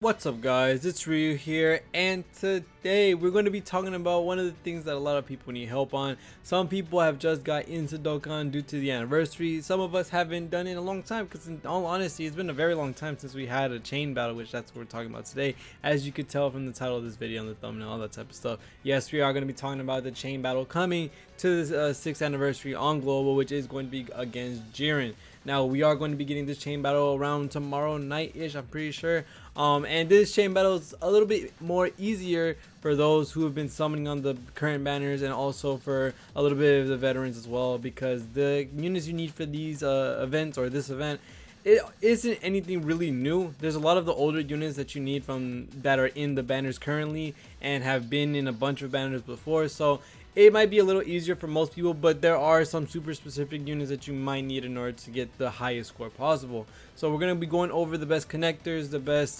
What's up guys, it's Ryu here, and today we're going to be talking about one of the things that a lot of people need help on. Some people have just got into Dokkan due to the anniversary. Some of us haven't done it in a long time because in all honesty it's been a very long time since we had a chain battle, which that's what we're talking about today. As you could tell from the title of this video and the thumbnail, all that type of stuff. Yes, we are going to be talking about the chain battle coming to the 6th anniversary on Global, which is going to be against JIREN. Now we are going to be getting this chain battle around tomorrow night-ish, I'm pretty sure. And this chain battle is a little bit more easier for those who have been summoning on the current banners, and also for a little bit of the veterans as well, because the units you need for these events, or this event, it isn't anything really new. There's a lot of the older units that you need from that are in the banners currently and have been in a bunch of banners before, so it might be a little easier for most people, but there are some super specific units that you might need in order to get the highest score possible. So we're going to be going over the best connectors, the best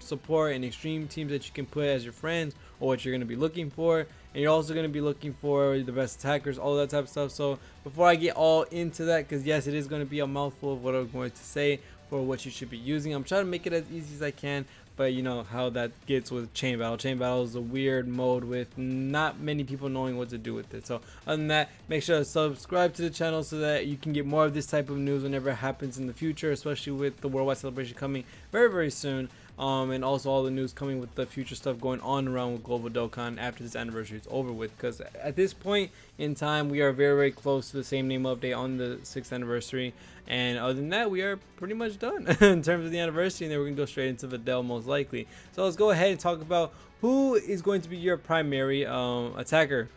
support and extreme teams that you can put as your friends, or what you're going to be looking for. And you're also going to be looking for the best attackers, all that type of stuff. So before I get all into that, because yes, it is going to be a mouthful of what I'm going to say for what you should be using. I'm trying to make it as easy as I can, but you know how that gets with chain battle. Chain battle is a weird mode with not many people knowing what to do with it. So other than that, make sure to subscribe to the channel so that you can get more of this type of news whenever it happens in the future, especially with the worldwide celebration coming very soon. And also all the news coming with the future stuff going on around with Global Dokkan after this anniversary is over with, because at this point in time we are very close to the same name update on the 6th anniversary. And other than that, we are pretty much done in terms of the anniversary, and then we're gonna go straight into Videl most likely. So let's go ahead and talk about who is going to be your primary attacker.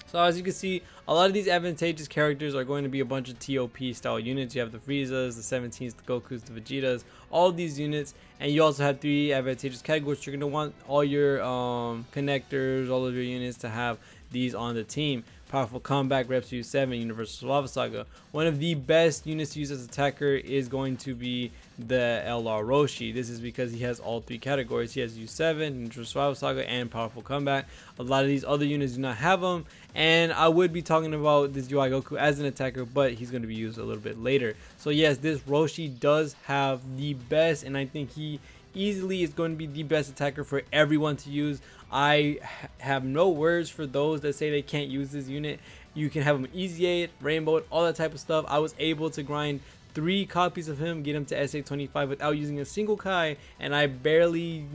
So as you can see, a lot of these advantageous characters are going to be a bunch of TOP style units. You have the Friezas, the 17s, the Gokus, the Vegetas, all of these units. And you also have 3 advantageous categories. You're going to want all your connectors, all of your units to have these on the team. Powerful Comeback, Reps use 7, Universal Lava Saga. One of the best units to use as attacker is going to be the LR Roshi. This is because he has all 3 categories. He has U7, Universal Lava Saga, and Powerful Comeback. A lot of these other units do not have them, and I would be talking about this UI Goku as an attacker, but he's going to be used a little bit later. So yes, this Roshi does have the best, and I think he easily is going to be the best attacker for everyone to use. I have no words for those that say they can't use this unit. You can have him easy 8, rainbow, all that type of stuff. I was able to grind 3 copies of him, get him to SA25 without using a single Kai, and I barely,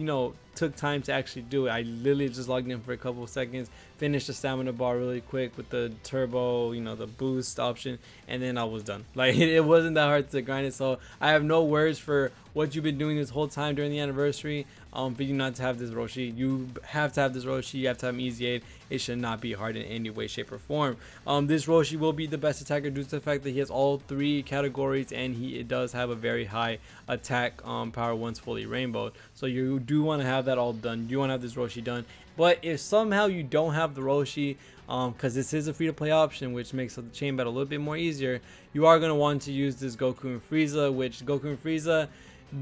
took time to actually do it. I literally just logged in for a couple of seconds, finished the stamina bar really quick with the turbo, the boost option, and then I was done. Like, it wasn't that hard to grind it. So I have no words for what you've been doing this whole time during the anniversary. For you not to have this Roshi, you have to have this Roshi. You have to have him easy 8. It should not be hard in any way, shape, or form. This Roshi will be the best attacker due to the fact that he has all 3 categories, and it does have a very high attack power once fully rainbowed. So you do want to have that all done. You want to have this Roshi done. But if somehow you don't have the Roshi, because this is a free-to-play option, which makes the chain battle a little bit more easier, you are going to want to use this Goku and Frieza, which Goku and Frieza,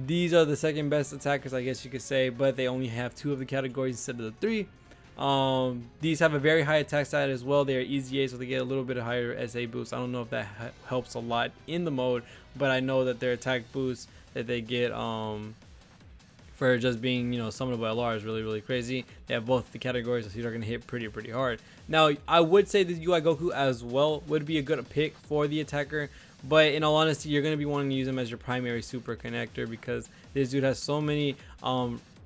these are the second best attackers, I guess you could say, but they only have 2 of the categories instead of the 3. These have a very high attack stat as well. They are easy 8, so they get a little bit higher SA boost. I don't know if that helps a lot in the mode, but I know that their attack boost that they get for just being, summonable LR is really crazy. They have both the categories, so they're going to hit pretty hard. Now, I would say this UI Goku as well would be a good pick for the attacker, but in all honesty, you're going to be wanting to use him as your primary super connector, because this dude has so many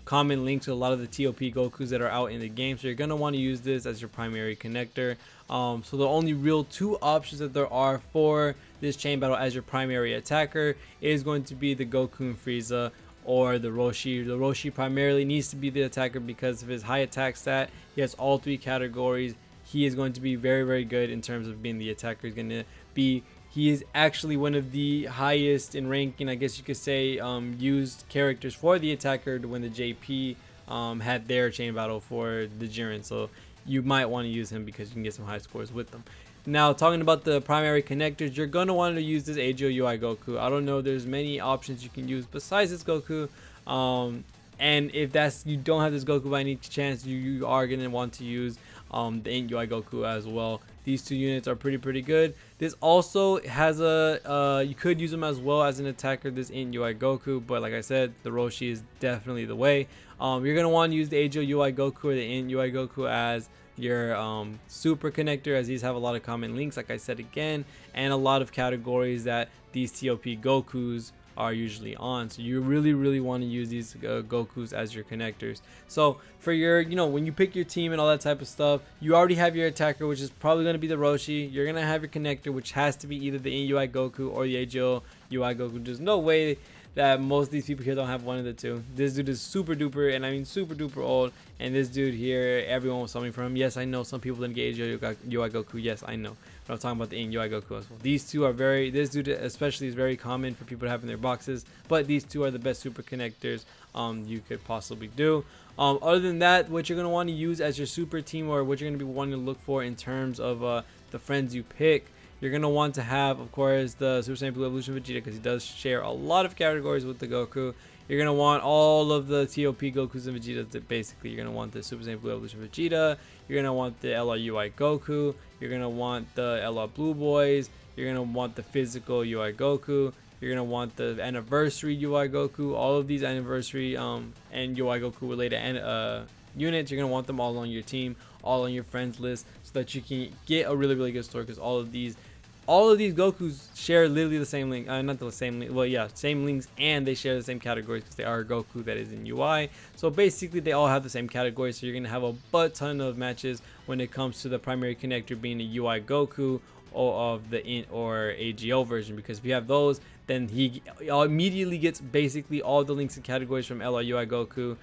common links to a lot of the TOP Gokus that are out in the game. So you're going to want to use this as your primary connector. So the only real 2 options that there are for this chain battle as your primary attacker is going to be the Goku and Frieza, or the Roshi. The Roshi primarily needs to be the attacker because of his high attack stat. He has all 3 categories. He is going to be very good in terms of being the attacker. He is actually one of the highest in ranking, I guess you could say, used characters for the attacker when the JP had their chain battle for the Jiren. So you might want to use him because you can get some high scores with them. Now, talking about the primary connectors, you're going to want to use this AGO UI Goku. I don't know, there's many options you can use besides this Goku. And if you don't have this Goku by any chance, you are going to want to use the Int UI Goku as well. These two units are pretty good. This also has a you could use them as well as an attacker, this Int UI Goku, but like I said, the Roshi is definitely the way. You're gonna want to use the AGO UI Goku or the Int UI Goku as your super connector, as these have a lot of common links, like I said again, and a lot of categories that these TOP Gokus are usually on. So you really want to use these Gokus as your connectors. So for your, when you pick your team and all that type of stuff, you already have your attacker, which is probably going to be the Roshi. You're going to have your connector, which has to be either the Int UI Goku or the AGO UI Goku. There's no way that most of these people here don't have one of the two. This dude is super duper, and I mean super duper old, and this dude here, everyone was summoning from him. Yes, I know some people didn't get AGO UI Goku. Yes, I know. But I'm talking about the Int UI Goku as well. These two are this dude especially is very common for people to have in their boxes, but these two are the best super connectors you could possibly do. Other than that, what you're going to want to use as your super team, or what you're going to be wanting to look for in terms of the friends you pick, you're going to want to have, of course, the Super Saiyan Blue Evolution Vegeta, because he does share a lot of categories with the Goku. You're going to want all of the TOP Gokus and Vegetas. Basically, you're going to want the Super Saiyan Blue Evolution Vegeta. You're going to want the LR UI Goku. You're going to want the LR Blue Boys. You're going to want the physical UI Goku. You're going to want the anniversary UI Goku. All of these anniversary and UI Goku related units, you're going to want them all on your team, all on your friends list, so that you can get a really good story, because all of these Gokus share literally the same link, not the same link, well yeah, same links, and they share the same categories because they are Goku that is in UI. So basically they all have the same categories, so you're going to have a butt ton of matches when it comes to the primary connector being a UI Goku or of the Int or AGO version, because if you have those, then he immediately gets basically all the links and categories from LR UI Goku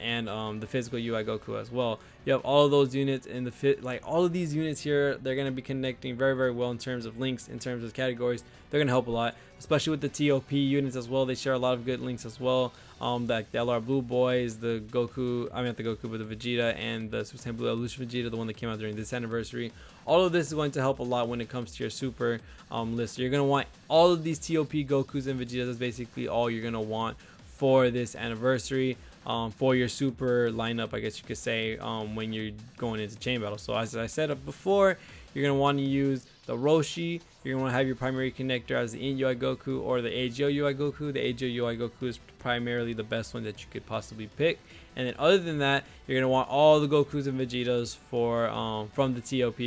and the physical UI Goku as well. You have all of those units in the all of these units here, they're going to be connecting very well in terms of links, in terms of categories. They're going to help a lot, especially with the TOP units as well. They share a lot of good links as well. Like the LR Blue Boys, the Goku, I mean not the Goku, but the Vegeta, and the Super Saiyan Blue Evolution Vegeta, the one that came out during this anniversary. All of this is going to help a lot when it comes to your super list. So you're going to want all of these TOP Gokus and Vegetas. That's basically all you're going to want for this anniversary. For your super lineup, I guess you could say, when you're going into chain battle. So as I said before, you're going to want to use the Roshi. You're going to want to have your primary connector as the Int UI Goku or the AGO UI Goku. The AGO UI Goku is primarily the best one that you could possibly pick. And then other than that, you're going to want all the Gokus and Vegetas for from the TOP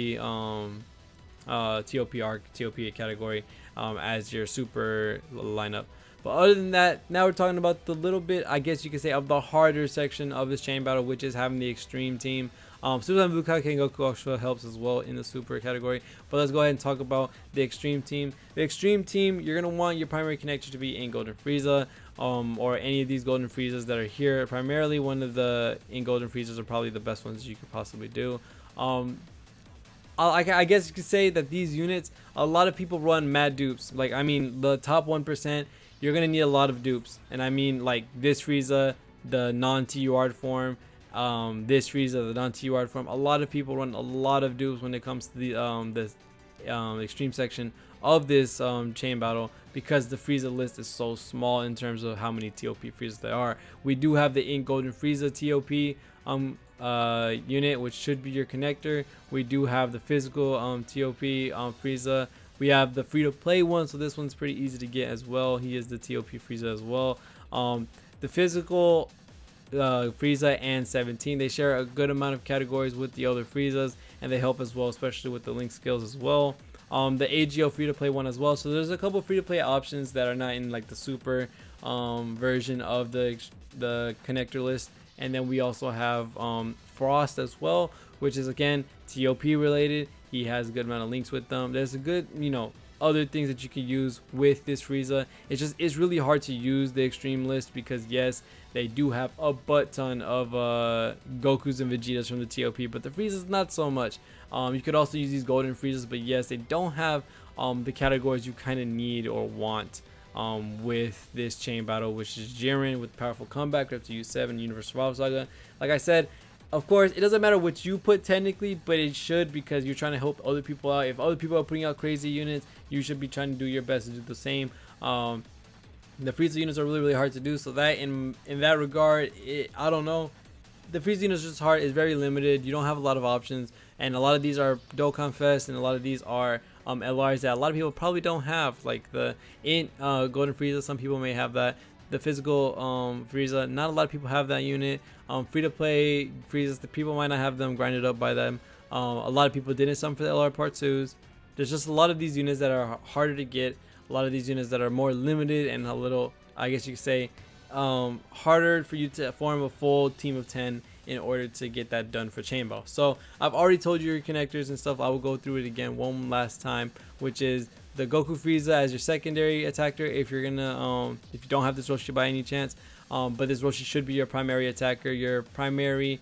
arc, TOP category as your super lineup. But other than that, now we're talking about the little bit, I guess you could say, of the harder section of this chain battle, which is having the extreme team. Super Saiyan Blue Kaioken Goku also helps as well in the super category. But let's go ahead and talk about the extreme team. The extreme team, you're going to want your primary connector to be in Golden Frieza, or any of these Golden Friezas that are here. Primarily, one of the in Golden Friezas are probably the best ones you could possibly do. I guess you could say that these units, a lot of people run mad dupes. Like, I mean, the top 1%, you're going to need a lot of dupes. And I mean, like this Frieza, the non-TUR form, this Frieza, the non-TUR form. A lot of people run a lot of dupes when it comes to the extreme section of this chain battle, because the Frieza list is so small in terms of how many TOP Friezas there are. We do have the Int Golden Frieza TOP unit, which should be your connector. We do have the physical TOP Frieza. We have the free-to-play one, so this one's pretty easy to get as well. He is the TOP Frieza as well. The physical Frieza and 17, they share a good amount of categories with the other Friezas, and they help as well, especially with the link skills as well. The AGO free-to-play one as well. So there's a couple free-to-play options that are not in like the super version of the connector list. And then we also have Frost as well, which is again TOP related. He has a good amount of links with them. There's a good, other things that you can use with this Frieza. It's really hard to use the extreme list, because yes, they do have a butt ton of Gokus and Vegetas from the TOP, but the Friezas not so much. You could also use these golden Friezas, but yes, they don't have the categories you kind of need or want with this chain battle, which is JIREN with powerful comeback up to U7 Universe Survival Saga. Like I said, of course, it doesn't matter what you put technically, but it should, because you're trying to help other people out. If other people are putting out crazy units, you should be trying to do your best to do the same. The Frieza units are really hard to do, so that in that regard, I don't know. The Frieza units is just hard. It's very limited. You don't have a lot of options. and a lot of these are Dokkan Fest, and a lot of these are LRs that a lot of people probably don't have, like the Golden Frieza. Some people may have that. The physical Frieza, not a lot of people have that unit. Free to play Friezas, the people might not have them grinded up by them. A lot of people didn't some for the LR Part 2s. There's just a lot of these units that are harder to get, a lot of these units that are more limited, and a little, I guess you could say, harder for you to form a full team of 10 in order to get that done for chain battle. So I've already told you your connectors and stuff. I will go through it again one last time, which is the Goku Frieza as your secondary attacker if you're gonna if you don't have this Roshi by any chance, but this Roshi should be your primary attacker. Your primary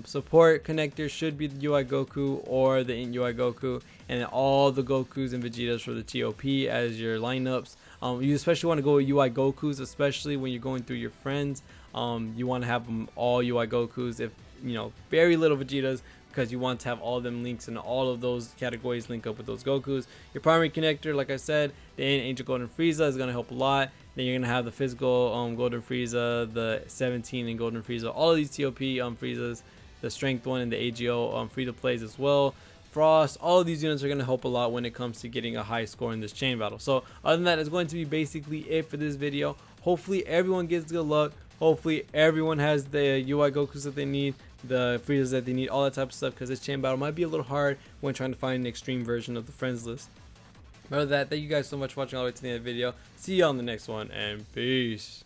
support connector should be the UI Goku or the Int UI Goku, and then all the Gokus and Vegetas for the TOP as your lineups. You especially want to go with UI Gokus, especially when you're going through your friends. You want to have them all UI Gokus, if you know, very little Vegetas, because you want to have all of them links and all of those categories link up with those Gokus. Your primary connector, like I said, the Angel Golden Frieza is going to help a lot. Then you're going to have the physical Golden Frieza, the 17 and Golden Frieza, all of these TOP Friezas, the strength one and the AGO free to plays as well. Frost, all of these units are going to help a lot when it comes to getting a high score in this chain battle. So other than that, it's going to be basically it for this video. Hopefully everyone gets good luck. Hopefully everyone has the UI Gokus that they need, the Friezas that they need, all that type of stuff, because this chain battle might be a little hard when trying to find an extreme version of the friends list. Other than that, thank you guys so much for watching all the way to the end of the video. See you on the next one, and peace.